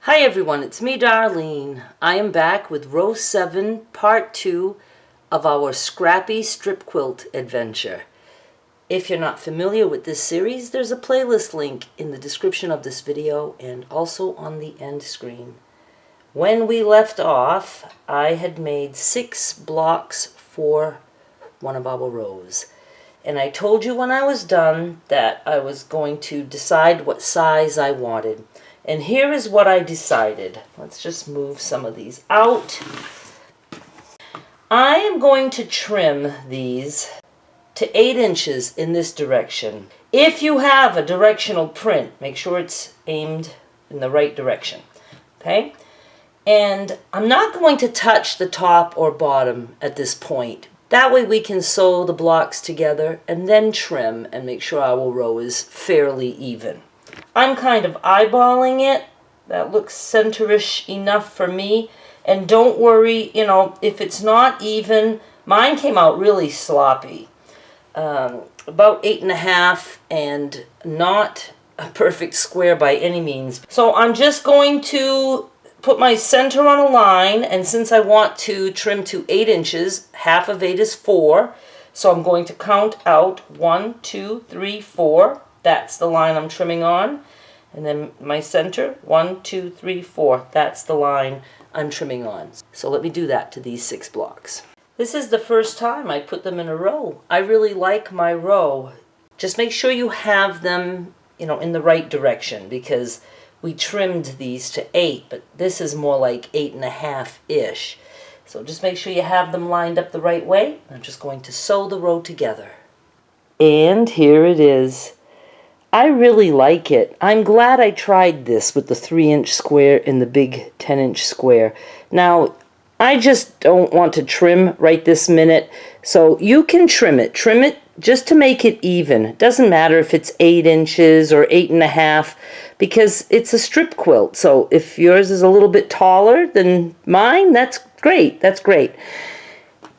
Hi everyone, it's me Darlene. I am back with row 7, part 2 of our Scrappy strip quilt adventure. If you're not familiar with this series, there's a playlist link in the description of this video and also on the end screen. When we left off, I had made 6 blocks for one of our rows. And I told you when I was done that I was going to decide what size I wanted. And here is what I decided. Let's just move some of these out. I am going to trim these to 8 inches in this direction. If you have a directional print, make sure it's aimed in the right direction. Okay? And I'm not going to touch the top or bottom at this point. That way we can sew the blocks together and then trim and make sure our row is fairly even. I'm kind of eyeballing it. That looks centerish enough for me. And don't worry, if it's not even, mine came out really sloppy. About 8.5 and not a perfect square by any means. So I'm just going to put my center on a line, and since I want to trim to 8 inches, half of 8 is 4. So I'm going to count out 1, 2, 3, 4. That's the line I'm trimming on. And then my center, 1, 2, 3, 4. That's the line I'm trimming on. So let me do that to these 6 blocks. This is the first time I put them in a row. I really like my row. Just make sure you have them, in the right direction, because we trimmed these to 8, but this is more like 8.5-ish. So just make sure you have them lined up the right way. I'm just going to sew the row together. And here it is. I really like it. I'm glad I tried this with the 3-inch square and the big 10-inch square. Now, I just don't want to trim right this minute, so you can trim it. Trim it just to make it even. It doesn't matter if it's 8 inches or 8.5, because it's a strip quilt. So if yours is a little bit taller than mine, that's great. That's great.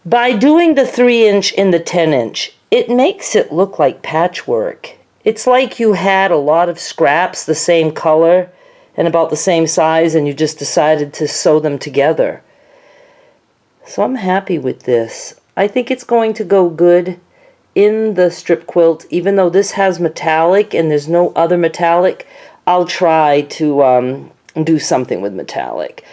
By doing the 3-inch and the 10-inch, it makes it look like patchwork. It's like you had a lot of scraps the same color and about the same size, and you just decided to sew them together. So I'm happy with this. I think it's going to go good in the strip quilt. Even though this has metallic and there's no other metallic, I'll try to do something with metallic.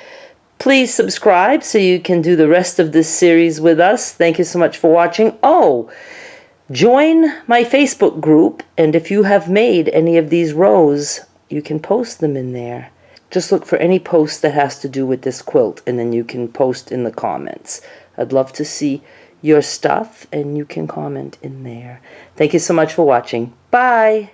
Please subscribe so you can do the rest of this series with us. Thank you so much for watching. Oh! Join my Facebook group, and if you have made any of these rows, you can post them in there. Just look for any post that has to do with this quilt, and then you can post in the comments. I'd love to see your stuff, and you can comment in there. Thank you so much for watching. Bye!